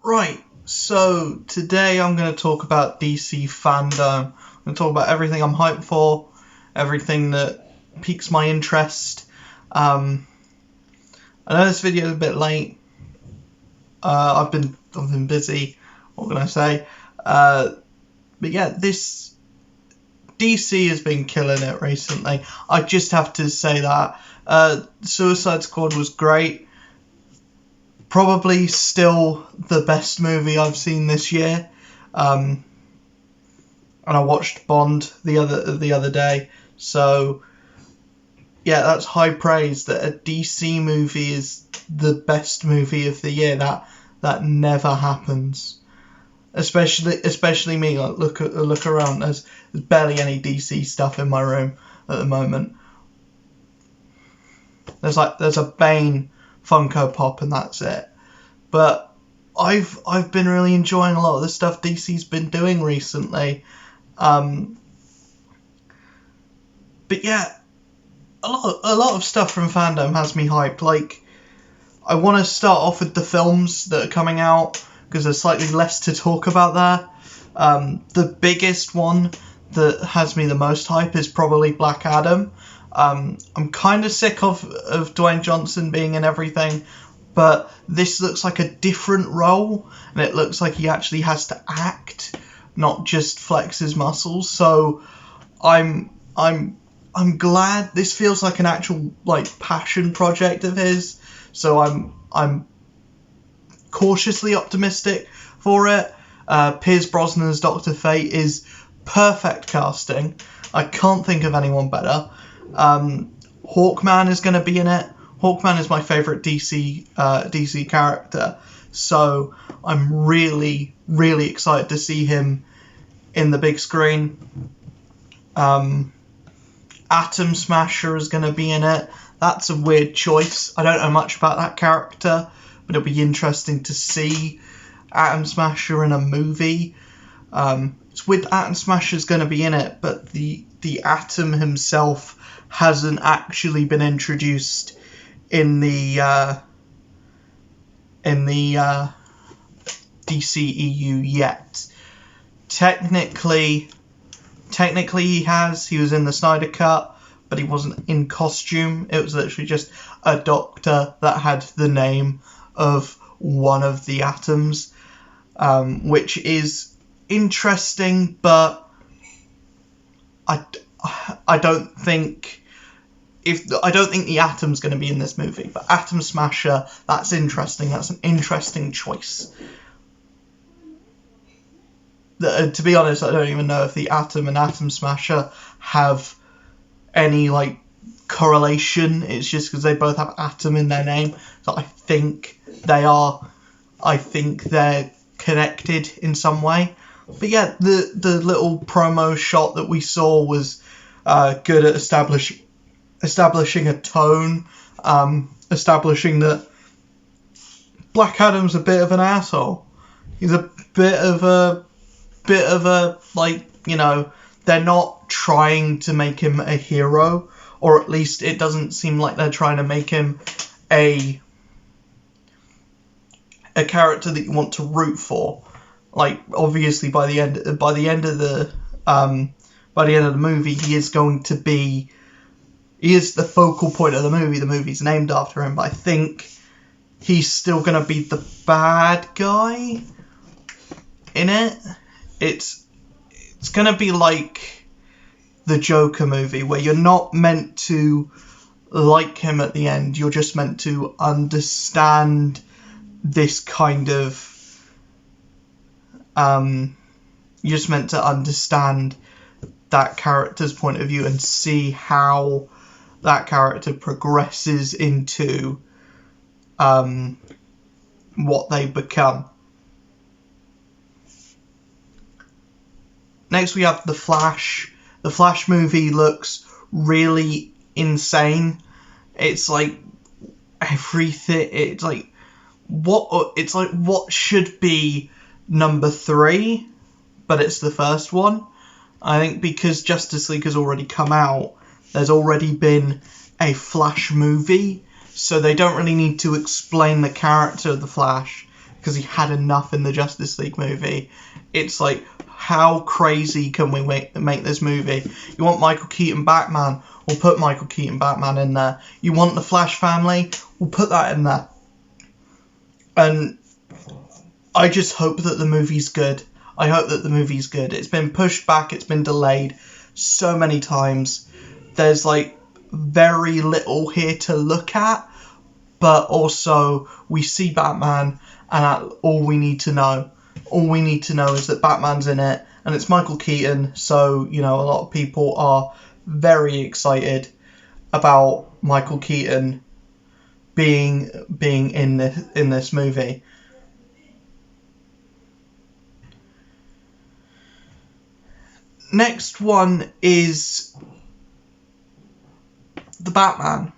Right, so today I'm going to talk about DC Fandome. I'm going to talk about everything I'm hyped for, everything that piques my interest. I know this video is a bit late. I've been busy. What can I say? But yeah, this DC has been killing it recently. I just have to say that. Suicide Squad was great. Probably still the best movie I've seen this year. And I watched Bond the other day. So yeah, that's high praise that a DC movie is the best movie of the year. That never happens. Especially me. Like, look around. There's barely any DC stuff in my room at the moment. There's a Bane Funko Pop and that's it. But I've been really enjoying a lot of the stuff DC's been doing recently. But yeah, a lot of stuff from Fandome has me hyped. Like, I want to start off with the films that are coming out because there's slightly less to talk about there. The biggest one that has me the most hype is probably Black Adam. I'm kind of sick of Dwayne Johnson being in everything, but this looks like a different role, and it looks like he actually has to act, not just flex his muscles. So I'm glad. This feels like an actual passion project of his. So I'm cautiously optimistic for it. Pierce Brosnan as Dr. Fate is perfect casting. I can't think of anyone better. Hawkman is going to be in it. Hawkman is my favourite DC character, so I'm really, really excited to see him in the big screen. Atom Smasher is going to be in it. That's a weird choice. I don't know much about that character, but it'll be interesting to see Atom Smasher in a movie. It's weird Atom Smasher's going to be in it, but the Atom himself hasn't actually been introduced in the DCEU yet. Technically he has. He was in the Snyder Cut, but he wasn't in costume. It was literally just a doctor that had the name of one of the atoms, which is interesting, but I don't think the Atom's going to be in this movie, but Atom Smasher, that's interesting. That's an interesting choice. To be honest, I don't even know if the Atom and Atom Smasher have any correlation. It's just because they both have Atom in their name. So I think they're connected in some way. But yeah, the little promo shot that we saw was good at establishing a tone, establishing that Black Adam's a bit of an asshole. He's a bit of a they're not trying to make him a hero, or at least it doesn't seem like they're trying to make him a character that you want to root for. Like, obviously by the end of the movie, he is the focal point of the movie. The movie's named after him, but I think he's still going to be the bad guy in it. It's going to be like the Joker movie, where you're not meant to like him at the end. You're just meant to understand this kind of... you're just meant to understand that character's point of view and see how that character progresses into what they become. Next we have The Flash. The Flash movie looks really insane. It's like everything. It's like what should be number 3, but it's the first one. I think because Justice League has already come out, there's already been a Flash movie, so they don't really need to explain the character of the Flash, because he had enough in the Justice League movie. It's like, how crazy can we make this movie? You want Michael Keaton Batman? We'll put Michael Keaton Batman in there. You want the Flash family? We'll put that in there. And I just hope that the movie's good. I hope that the movie's good. It's been pushed back, it's been delayed so many times. There's like very little here to look at, but also we see Batman, and all we need to know is that Batman's in it, and it's Michael Keaton, so, you know, a lot of people are very excited about Michael Keaton being in this movie. Next one is the Batman.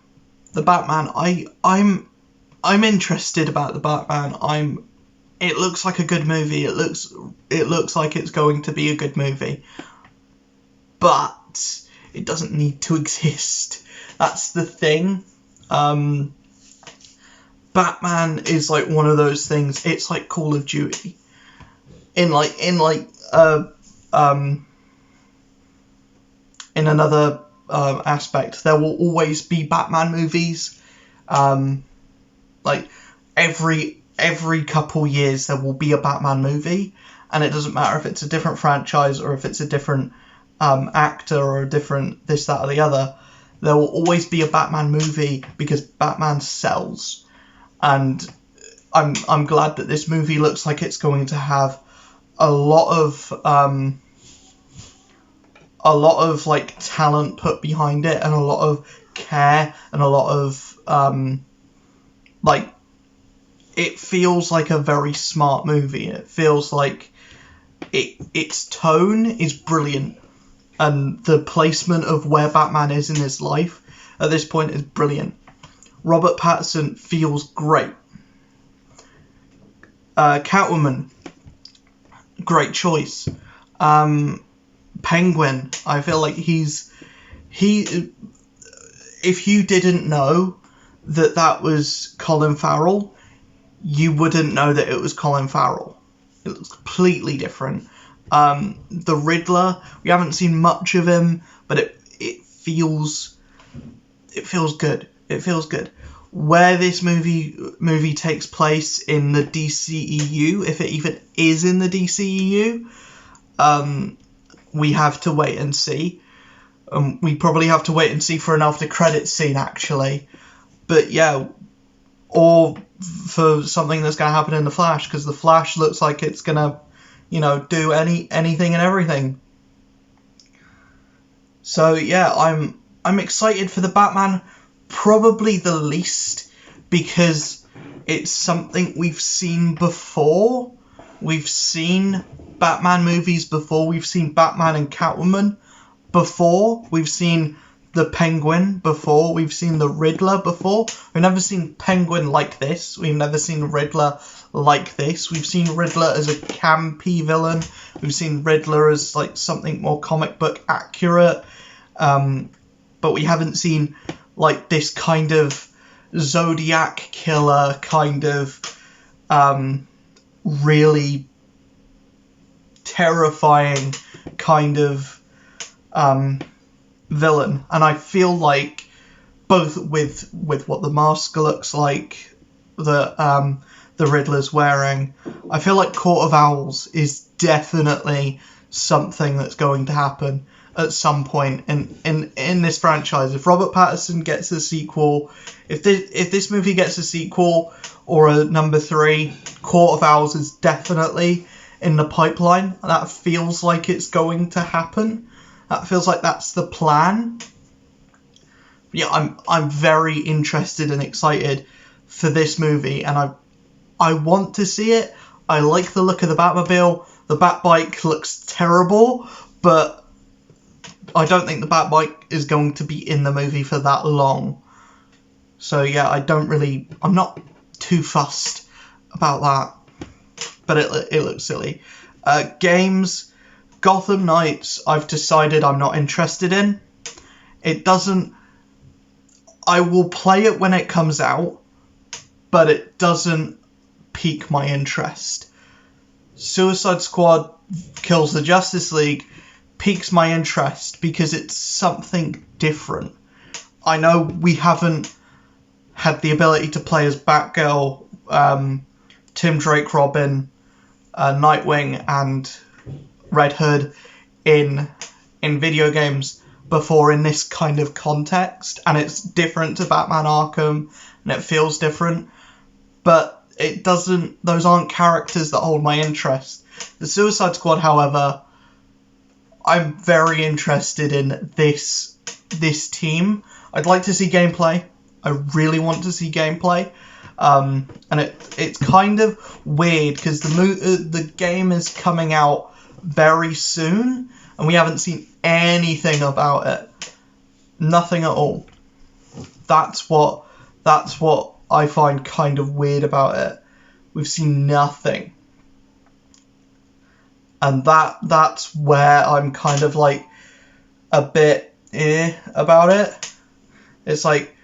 I'm interested about the Batman. It looks like a good movie. It looks like it's going to be a good movie. But it doesn't need to exist. That's the thing. Batman is like one of those things. It's like Call of Duty. In another aspect, there will always be Batman movies. Like every couple years there will be a Batman movie, and it doesn't matter if it's a different franchise or if it's a different actor or a different this, that, or the other. There will always be a Batman movie because Batman sells, and I'm glad that this movie looks like it's going to have a lot of like talent put behind it, and a lot of care, and a lot of like, it feels like a very smart movie. It feels like its tone is brilliant, and the placement of where Batman is in his life at this point is brilliant. Robert Pattinson feels great. Catwoman, great choice. Penguin, I feel like if you didn't know that was Colin Farrell, you wouldn't know that it was Colin Farrell. It looks completely different. The Riddler, we haven't seen much of him, but it feels good. It feels good. Where this movie takes place in the DCEU, if it even is in the DCEU, we have to wait and see. We probably have to wait and see for an after credits scene, actually. But yeah, or for something that's going to happen in the Flash, because the Flash looks like it's going to, you know, do anything and everything. So yeah, I'm excited for the Batman, probably the least, because it's something we've seen before. We've seen Batman movies before. We've seen Batman and Catwoman before. We've seen the Penguin before. We've seen the Riddler before. We've never seen Penguin like this. We've never seen Riddler like this. We've seen Riddler as a campy villain. We've seen Riddler as like something more comic book accurate. But we haven't seen like this kind of Zodiac killer kind of really terrifying kind of villain. And I feel like both with what the mask looks like that the Riddler's wearing, I feel like Court of Owls is definitely something that's going to happen at some point in this franchise. If Robert Pattinson gets a sequel, if this movie gets a sequel or a number 3, Court of Owls is definitely in the pipeline. That feels like it's going to happen. That feels like that's the plan. Yeah, I'm very interested and excited for this movie, and I want to see it. I like the look of the Batmobile. The Batbike looks terrible, but I don't think the Batbike is going to be in the movie for that long. So yeah, I'm not too fussed about that. But it looks silly. Games, Gotham Knights, I've decided I'm not interested in. I will play it when it comes out, but it doesn't pique my interest. Suicide Squad Kills the Justice League piques my interest because it's something different. I know we haven't had the ability to play as Batgirl, Tim Drake Robin, Nightwing, and Red Hood in video games before in this kind of context, and it's different to Batman Arkham, and it feels different, but it doesn't. Those aren't characters that hold my interest. The Suicide Squad, however, I'm very interested in this team. I'd like to see gameplay. I really want to see gameplay. And it's kind of weird because the game is coming out very soon, and we haven't seen anything about it. Nothing at all. That's what I find kind of weird about it. We've seen nothing. And that's where I'm kind of like a bit about it. It's like,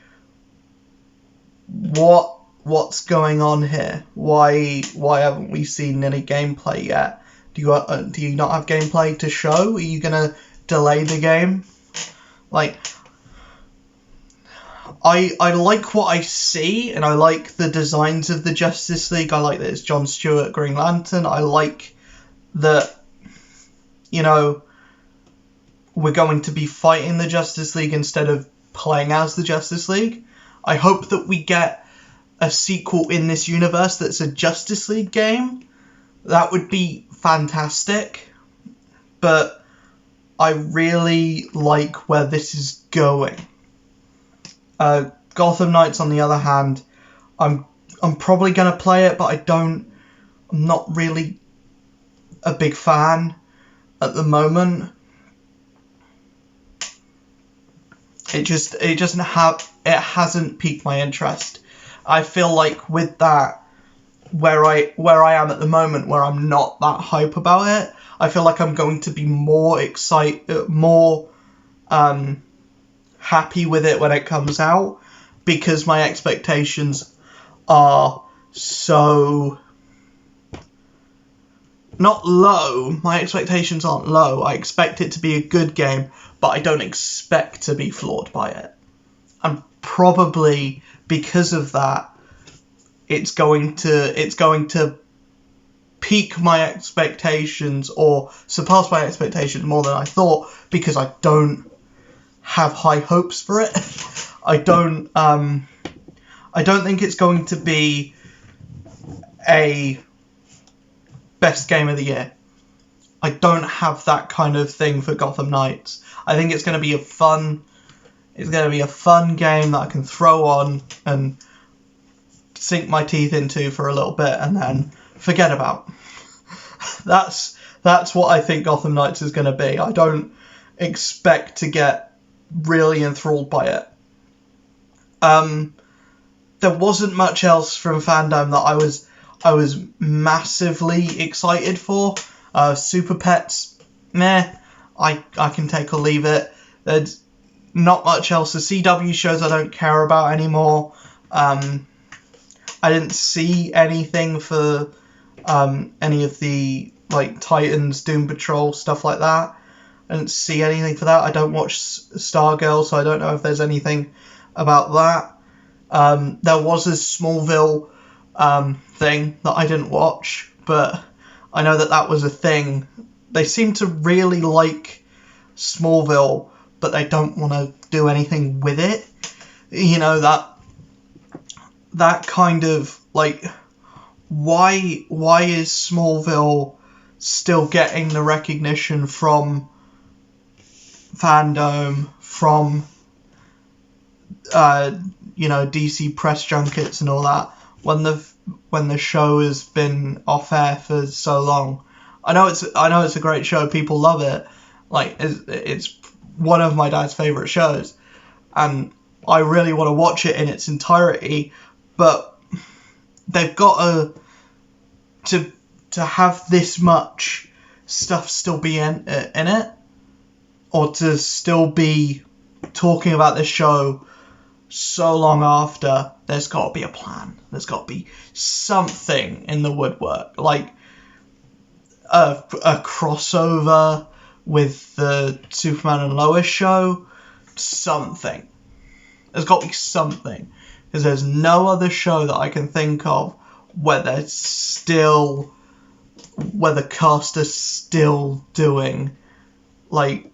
what's going on here? Why haven't we seen any gameplay yet? Do you not have gameplay to show? Are you gonna delay the game? Like, I like what I see, and I like the designs of the Justice League. I like that it's Jon Stewart Green Lantern. I like that, you know, we're going to be fighting the Justice League instead of playing as the Justice League. I hope that we get a sequel in this universe that's a Justice League game. That would be fantastic. But I really like where this is going. Gotham Knights, on the other hand, I'm probably going to play it, but I'm not really a big fan at the moment. It hasn't piqued my interest. I feel like with that, where I am at the moment, where I'm not that hype about it, I feel like I'm going to be more happy with it when it comes out, because my expectations are so not low. My expectations aren't low. I expect it to be a good game, but I don't expect to be floored by it. And probably because of that, it's going to pique my expectations or surpass my expectations more than I thought, because I don't have high hopes for it. I don't think it's going to be a best game of the year. I don't have that kind of thing for Gotham Knights. I think it's going to be a fun game that I can throw on and sink my teeth into for a little bit and then forget about. That's what I think Gotham Knights is going to be. I don't expect to get really enthralled by it. There wasn't much else from Fandome that I was massively excited for. Super Pets, meh, I can take or leave it. There's not much else. The CW shows I don't care about anymore. I didn't see anything for any of the like Titans, Doom Patrol, stuff like that. I didn't see anything for that. I don't watch Stargirl, so I don't know if there's anything about that. There was a Smallville thing that I didn't watch, but I know that was a thing. They seem to really like Smallville, but they don't want to do anything with it. You know, that kind of like, why is Smallville still getting the recognition from Fandome, from DC press junkets and all that, when the show has been off air for so long? I know it's a great show. People love it. Like, it's one of my dad's favourite shows, and I really want to watch it in its entirety. But they've got to have this much stuff still be in it, or to still be talking about this show so long after, there's got to be a plan. There's got to be something in the woodwork, like a crossover with the Superman and Lois show. Something. There's got to be something, because there's no other show that I can think of where the cast is still doing like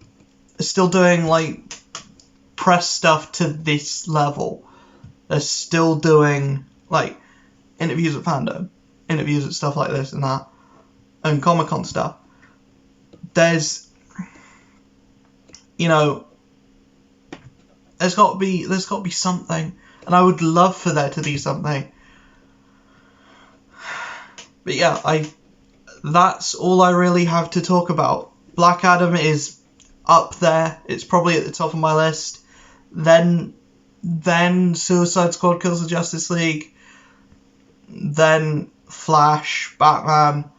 press stuff to this level. They're still doing like interviews at Fandom, interviews at stuff like this and that, and Comic-Con stuff. There's, you know, there's got to be something, and I would love for there to be something. But yeah, that's all I really have to talk about. Black Adam is up there. It's probably at the top of my list. Then Suicide Squad kills the Justice League. Then Flash, Batman.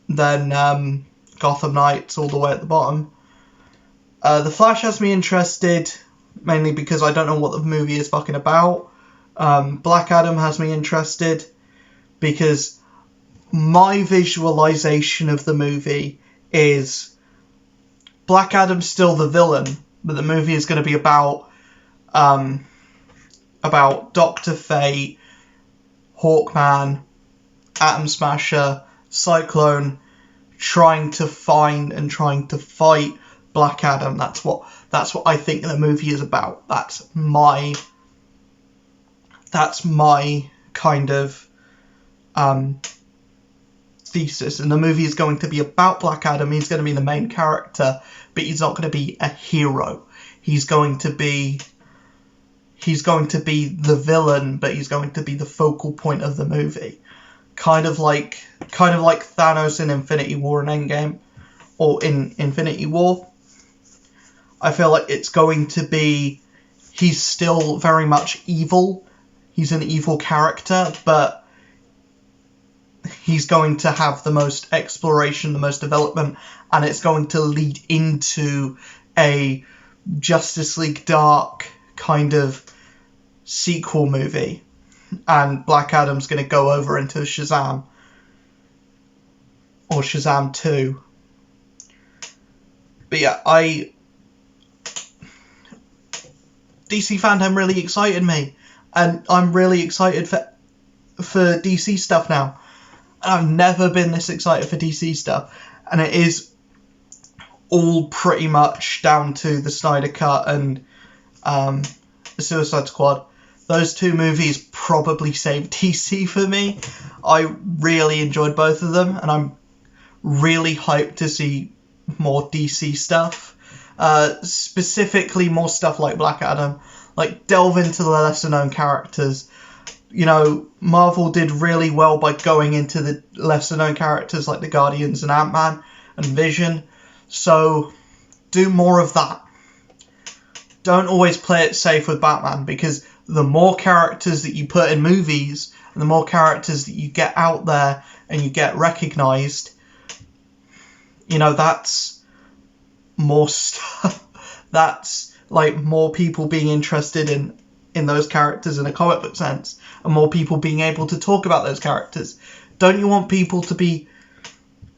Then Gotham Knights, all the way at the bottom. The Flash has me interested, mainly because I don't know what the movie is fucking about. Black Adam has me interested because my visualization of the movie is Black Adam's still the villain, but the movie is going to be about Dr. Fate, Hawkman, Atom Smasher, Cyclone, trying to find and trying to fight Black Adam. That's what I think the movie is about. That's my kind of thesis. And the movie is going to be about Black Adam. He's going to be the main character, but he's not going to be a hero. He's going to be the villain, but he's going to be the focal point of the movie. Kind of like Thanos in Infinity War and Endgame, or in Infinity War. I feel like it's going to be, he's still very much evil. He's an evil character, but he's going to have the most exploration, the most development, and it's going to lead into a Justice League Dark kind of sequel movie. And Black Adam's going to go over into Shazam. Or Shazam 2. But yeah, DC Fandome really excited me. And I'm really excited for DC stuff now. And I've never been this excited for DC stuff. And it is all pretty much down to the Snyder Cut and the Suicide Squad. Those two movies probably saved DC for me. I really enjoyed both of them, and I'm really hyped to see more DC stuff. Specifically more stuff like Black Adam. Like, delve into the lesser known characters. You know, Marvel did really well by going into the lesser known characters like the Guardians and Ant-Man and Vision. So, do more of that. Don't always play it safe with Batman, because the more characters that you put in movies, and the more characters that you get out there and you get recognised, you know, that's more stuff. That's like more people being interested in those characters in a comic book sense, and more people being able to talk about those characters. Don't you want people to be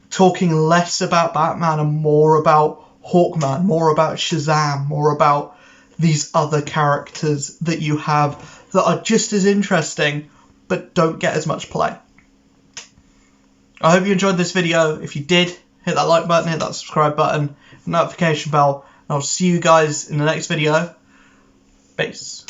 talking less about Batman and more about Hawkman, more about Shazam, more about these other characters that you have that are just as interesting but don't get as much play? I hope you enjoyed this video. If you did, hit that like button, hit that subscribe button, notification bell, and I'll see you guys in the next video. Peace.